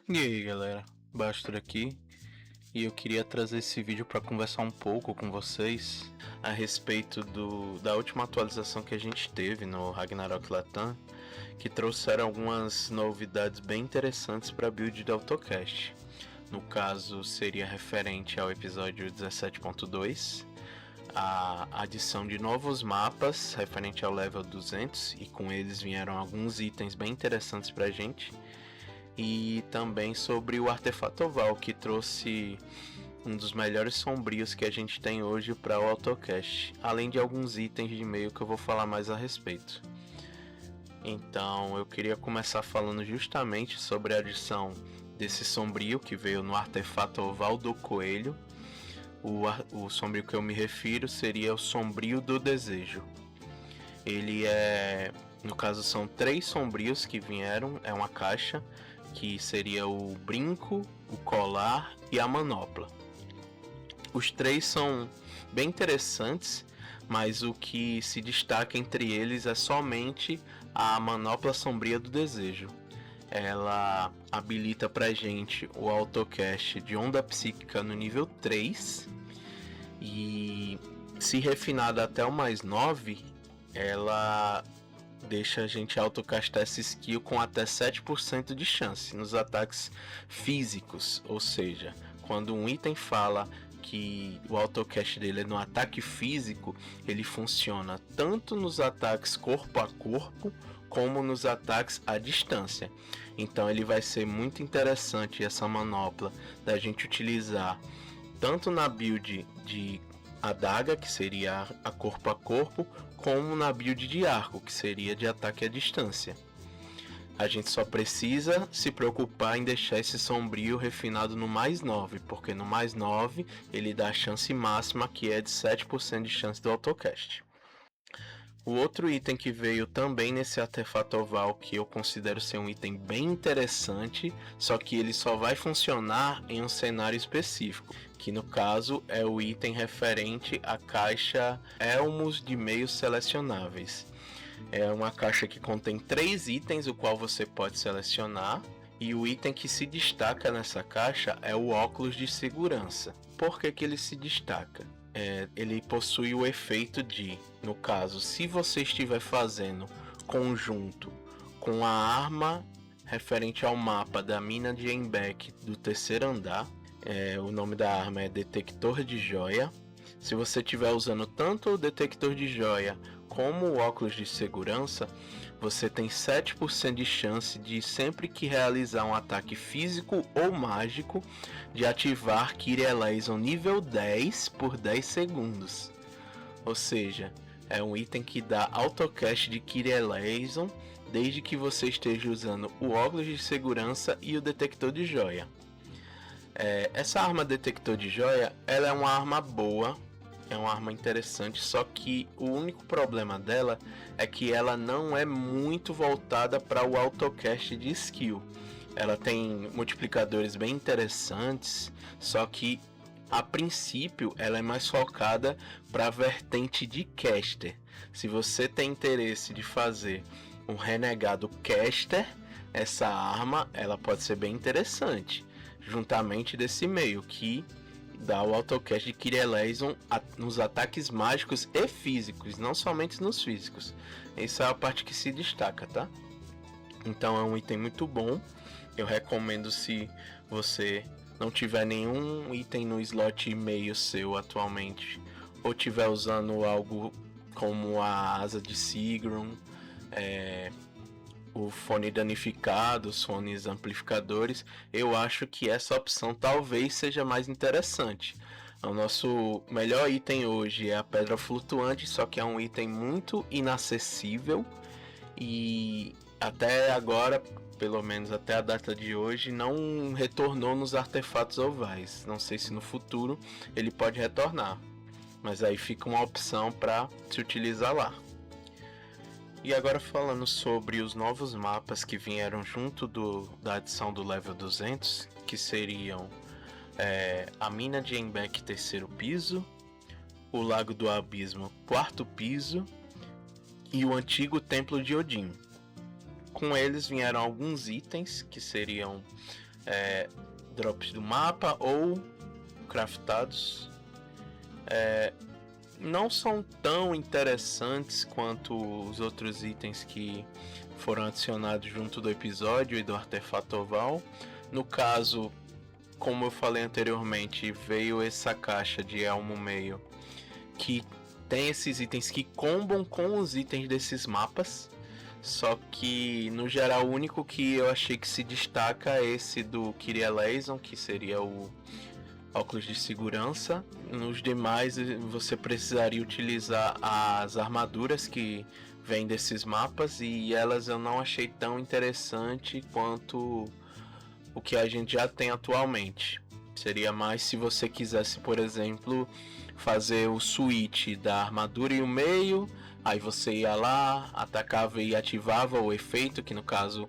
E aí galera, Bastos aqui e eu queria trazer esse vídeo para conversar um pouco com vocês a respeito da última atualização que a gente teve no Ragnarok Latam, que trouxeram algumas novidades bem interessantes para a build da AutoCast. No caso, seria referente ao episódio 17.2, a adição de novos mapas referente ao level 200, e com eles vieram alguns itens bem interessantes pra gente. E também sobre o Artefato Oval, que trouxe um dos melhores sombrios que a gente tem hoje para o AutoCast, além de alguns itens de meio que eu vou falar mais a respeito. Então eu queria começar falando justamente sobre a adição desse sombrio que veio no Artefato Oval do Coelho. O sombrio que eu me refiro seria o Sombrio do Desejo. Ele é... No caso, são 3 sombrios que vieram, é uma caixa, que seria o brinco, o colar e a manopla. Os 3 são bem interessantes, mas o que se destaca entre eles é somente a manopla sombria do desejo. Ela habilita pra gente o AutoCast de onda psíquica no nível 3, e se refinada até o mais 9, ela deixa a gente autocastar essa skill com até 7% de chance nos ataques físicos. Ou seja, quando um item fala que o autocast dele é no ataque físico, ele funciona tanto nos ataques corpo a corpo como nos ataques à distância. Então ele vai ser muito interessante, essa manopla, da gente utilizar tanto na build de adaga, que seria a corpo a corpo, como na build de arco, que seria de ataque à distância. A gente só precisa se preocupar em deixar esse sombrio refinado no mais 9, porque no mais 9 ele dá a chance máxima, que é de 7% de chance do autocast. O outro item que veio também nesse artefato oval, que eu considero ser um item bem interessante, só que ele só vai funcionar em um cenário específico, que no caso é o item referente à caixa Elmos de Meios Selecionáveis. É uma caixa que contém 3 itens, o qual você pode selecionar, e o item que se destaca nessa caixa é o óculos de segurança. Por que ele se destaca? Ele possui o efeito de, no caso, se você estiver fazendo conjunto com a arma referente ao mapa da mina de Embeck do terceiro andar, o nome da arma é Detector de Joia. Se você estiver usando tanto o Detector de Joia como o óculos de segurança, você tem 7% de chance de, sempre que realizar um ataque físico ou mágico, de ativar Kyrie Eleison nível 10 por 10 segundos. Ou seja, é um item que dá autocast de Kyrie Eleison desde que você esteja usando o óculos de segurança e o detector de joia. Essa arma detector de joia, ela é uma arma boa, é uma arma interessante, só que o único problema dela é que ela não é muito voltada para o autocast de skill. Ela tem multiplicadores bem interessantes, só que a princípio ela é mais focada para a vertente de caster. Se você tem interesse de fazer um renegado caster, essa arma ela pode ser bem interessante, juntamente desse meio que dá o autocast de Kyrie Eleison nos ataques mágicos e físicos, não somente nos físicos. Essa é a parte que se destaca, tá? Então é um item muito bom. Eu recomendo, se você não tiver nenhum item no slot meio seu atualmente, ou tiver usando algo como a asa de Sigrun, o fone danificado, os fones amplificadores, eu acho que essa opção talvez seja mais interessante. O nosso melhor item hoje é a pedra flutuante, só que é um item muito inacessível e até agora, pelo menos até a data de hoje, não retornou nos artefatos ovais. Não sei se no futuro ele pode retornar, mas aí fica uma opção para se utilizar lá. E agora falando sobre os novos mapas que vieram junto da adição do level 200, que seriam a mina de Embeck terceiro piso, o Lago do Abismo quarto piso e o antigo Templo de Odin. Com eles vieram alguns itens que seriam drops do mapa ou craftados. Não são tão interessantes quanto os outros itens que foram adicionados junto do episódio e do artefato oval. No caso, como eu falei anteriormente, veio essa caixa de elmo meio que tem esses itens que combam com os itens desses mapas. Só que, no geral, o único que eu achei que se destaca é esse do Kyrie Eleison, que seria o óculos de segurança. Nos demais, você precisaria utilizar as armaduras que vêm desses mapas, e elas eu não achei tão interessante quanto o que a gente já tem atualmente. Seria mais se você quisesse, por exemplo, fazer o switch da armadura e o meio. Aí você ia lá, atacava e ativava o efeito, que no caso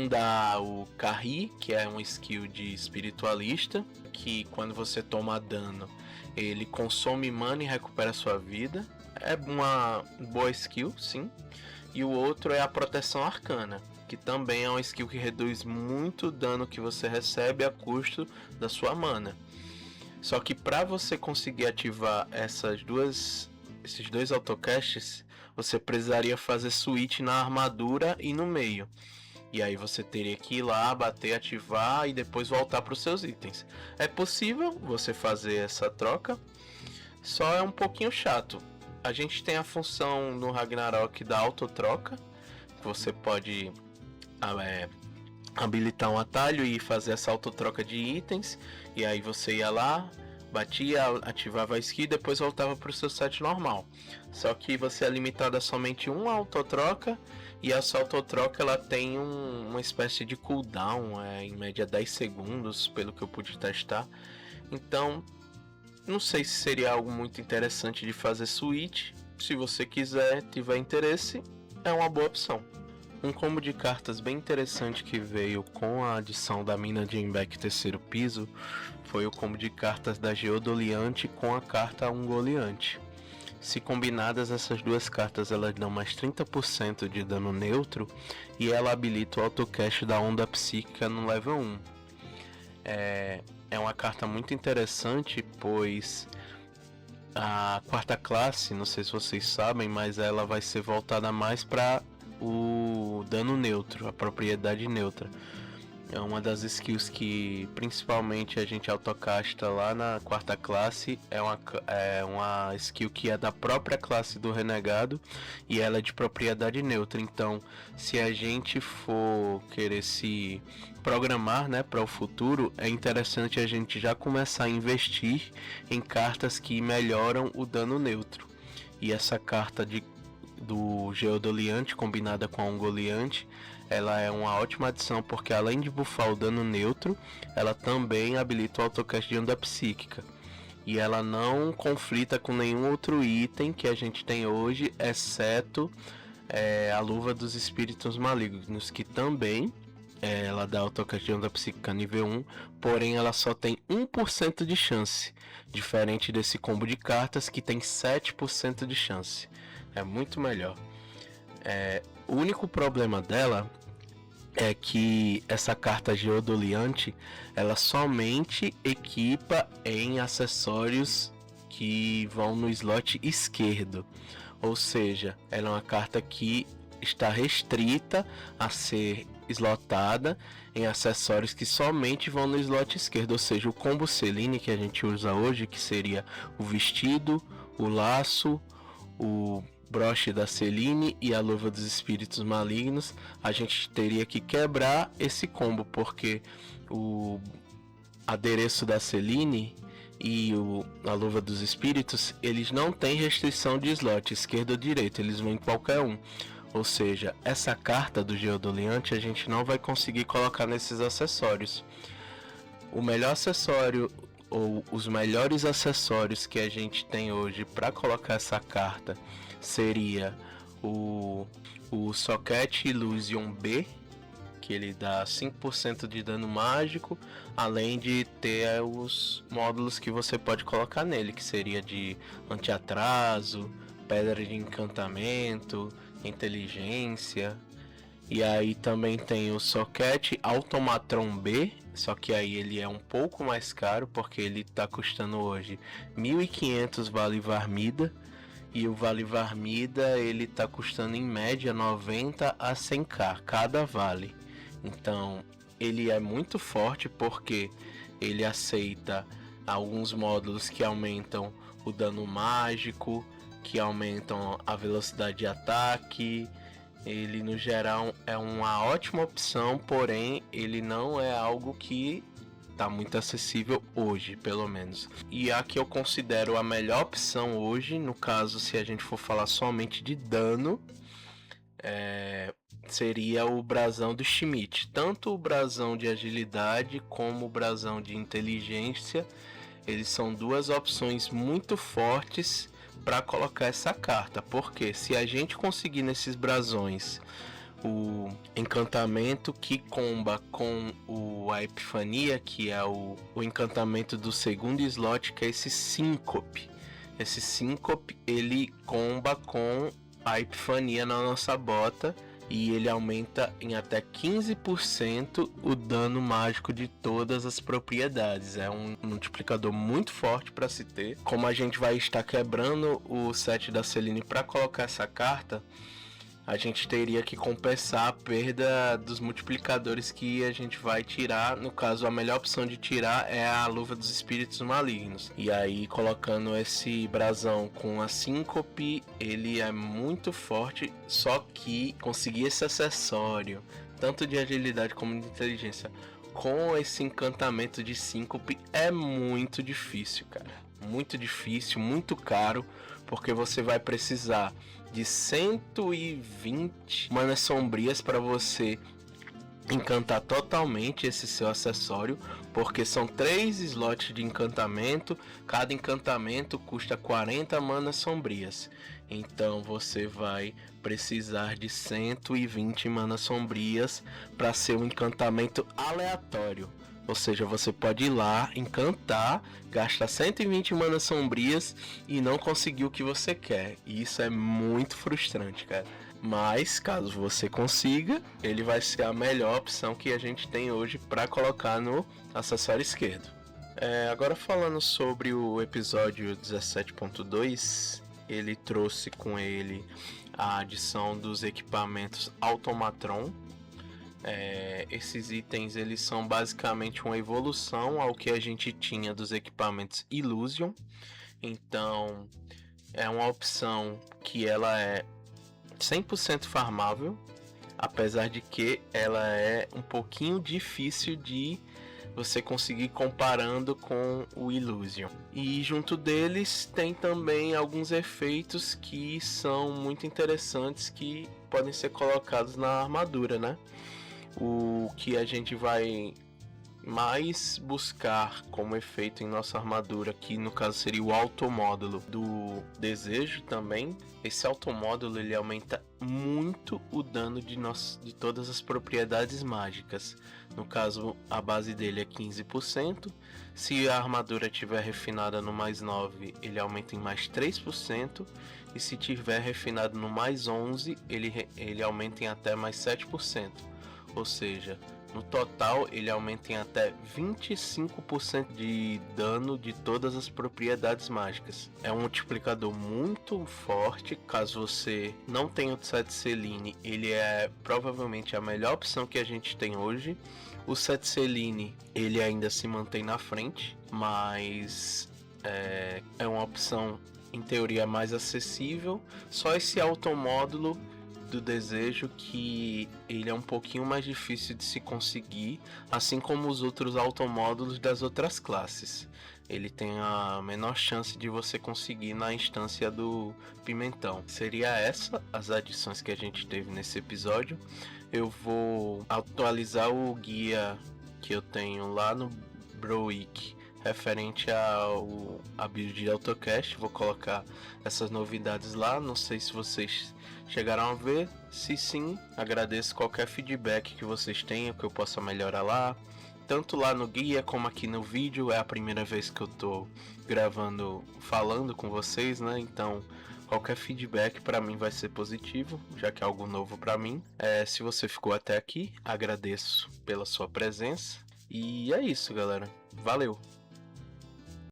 dá o Carry, que é uma skill de espiritualista, que quando você toma dano, ele consome mana e recupera sua vida. É uma boa skill, sim. E o outro é a proteção arcana, que também é uma skill que reduz muito o dano que você recebe a custo da sua mana. Só que para você conseguir ativar esses dois autocasts, você precisaria fazer switch na armadura e no meio. E aí você teria que ir lá, bater, ativar e depois voltar para os seus itens. É possível você fazer essa troca, só é um pouquinho chato. A gente tem a função no Ragnarok da autotroca. Você pode habilitar um atalho e fazer essa autotroca de itens. E aí você ia lá, batia, ativava a skill e depois voltava para o seu set normal. Só que você é limitado a somente uma autotroca, e essa autotroca ela tem uma espécie de cooldown, em média 10 segundos, pelo que eu pude testar. Então, não sei se seria algo muito interessante de fazer switch. Se você tiver interesse, é uma boa opção. Um combo de cartas bem interessante que veio com a adição da mina de Embeck terceiro piso foi o combo de cartas da Geodoliante com a carta Ungoliante. Se combinadas, essas duas cartas elas dão mais 30% de dano neutro e ela habilita o autocast da Onda Psíquica no level 1. É uma carta muito interessante, pois a quarta classe, não sei se vocês sabem, mas ela vai ser voltada mais para o dano neutro, a propriedade neutra. É uma das skills que principalmente a gente autocasta lá na quarta classe. É uma skill que é da própria classe do renegado e ela é de propriedade neutra. Então, se a gente for querer se programar, né, para o futuro, é interessante a gente já começar a investir em cartas que melhoram o dano neutro. E essa carta do Geodoliante combinada com a Ungoliante, ela é uma ótima adição, porque além de buffar o dano neutro, ela também habilita o autocast de Onda Psíquica. E ela não conflita com nenhum outro item que a gente tem hoje, exceto a Luva dos Espíritos Malignos, que também ela dá autocast de Onda Psíquica nível 1, porém ela só tem 1% de chance, diferente desse combo de cartas que tem 7% de chance. É muito melhor. O único problema dela é que essa carta Geodoliante ela somente equipa em acessórios que vão no slot esquerdo, ou seja, ela é uma carta que está restrita a ser slotada em acessórios que somente vão no slot esquerdo, ou seja, o combo Celine que a gente usa hoje, que seria o vestido, o laço, o broche da Celine e a Luva dos Espíritos Malignos, a gente teria que quebrar esse combo, porque o adereço da Celine e a Luva dos Espíritos, eles não têm restrição de slot, esquerdo ou direito, eles vão em qualquer um. Ou seja, essa carta do Geodoliante a gente não vai conseguir colocar nesses acessórios. O melhor acessório, ou os melhores acessórios que a gente tem hoje para colocar essa carta, seria o Socket Illusion B, que ele dá 5% de dano mágico, além de ter os módulos que você pode colocar nele, que seria de anti-atraso, pedra de encantamento, inteligência. E aí também tem o Socket Automatron B, Só que aí ele é um pouco mais caro, porque ele tá custando hoje 1.500 Vale Varmida. E o Vale Varmida ele tá custando em média 90 a 100k cada vale. Então ele é muito forte porque ele aceita alguns módulos que aumentam o dano mágico, que aumentam a velocidade de ataque. Ele no geral é uma ótima opção, porém ele não é algo que tá muito acessível hoje, pelo menos. E a que eu considero a melhor opção hoje, no caso se a gente for falar somente de dano, seria o brasão do Schmidt. Tanto o brasão de agilidade como o brasão de inteligência, eles são duas opções muito fortes para colocar essa carta. Porque se a gente conseguir nesses brasões o encantamento que comba com a Epifania, que é o encantamento do segundo slot, que é esse Síncope. Esse Síncope ele comba com a Epifania na nossa bota e ele aumenta em até 15% o dano mágico de todas as propriedades. É um multiplicador muito forte para se ter. Como a gente vai estar quebrando o set da Selene para colocar essa carta, a gente teria que compensar a perda dos multiplicadores que a gente vai tirar. No caso, a melhor opção de tirar é a Luva dos Espíritos Malignos. E aí, colocando esse brasão com a Síncope, ele é muito forte. Só que conseguir esse acessório, tanto de agilidade como de inteligência, com esse encantamento de Síncope é muito difícil, cara. Muito difícil, muito caro, porque você vai precisar de 120 manas sombrias para você encantar totalmente esse seu acessório, porque são 3 slots de encantamento, cada encantamento custa 40 manas sombrias. Então você vai precisar de 120 manas sombrias para ser um encantamento aleatório. Ou seja, você pode ir lá, encantar, gastar 120 manas sombrias e não conseguir o que você quer. E isso é muito frustrante, cara. Mas, caso você consiga, ele vai ser a melhor opção que a gente tem hoje para colocar no acessório esquerdo. Agora falando sobre o episódio 17.2, ele trouxe com ele a adição dos equipamentos Automatron. Esses itens eles são basicamente uma evolução ao que a gente tinha dos equipamentos Illusion. Então é uma opção que ela é 100% farmável, apesar de que ela é um pouquinho difícil de você conseguir comparando com o Illusion. E junto deles tem também alguns efeitos que são muito interessantes que podem ser colocados na armadura, né? O que a gente vai mais buscar como efeito em nossa armadura, que no caso seria o automódulo do desejo também. Esse automódulo ele aumenta muito o dano de todas as propriedades mágicas. No caso, a base dele é 15%. Se a armadura tiver refinada no mais 9, ele aumenta em mais 3%. E se tiver refinado no mais 11, ele aumenta em até mais 7%. Ou seja, no total ele aumenta em até 25% de dano de todas as propriedades mágicas. É um multiplicador muito forte. Caso você não tenha o set Selene, ele é provavelmente a melhor opção que a gente tem hoje. O set Selene ele ainda se mantém na frente, mas é uma opção em teoria mais acessível. Só esse automódulo do desejo que ele é um pouquinho mais difícil de se conseguir, assim como os outros automódulos das outras classes. Ele tem a menor chance de você conseguir na instância do Pimentão. Seria essa as adições que a gente teve nesse episódio. Eu vou atualizar o guia que eu tenho lá no Browick referente a build de AutoCast. Vou colocar essas novidades lá. Não sei se vocês chegaram a ver. Se sim, agradeço qualquer feedback que vocês tenham, que eu possa melhorar lá, tanto lá no guia como aqui no vídeo. É a primeira vez que eu tô gravando, falando com vocês, né? Então qualquer feedback para mim vai ser positivo, já que é algo novo para mim. Se você ficou até aqui, agradeço pela sua presença E é isso, galera. Valeu!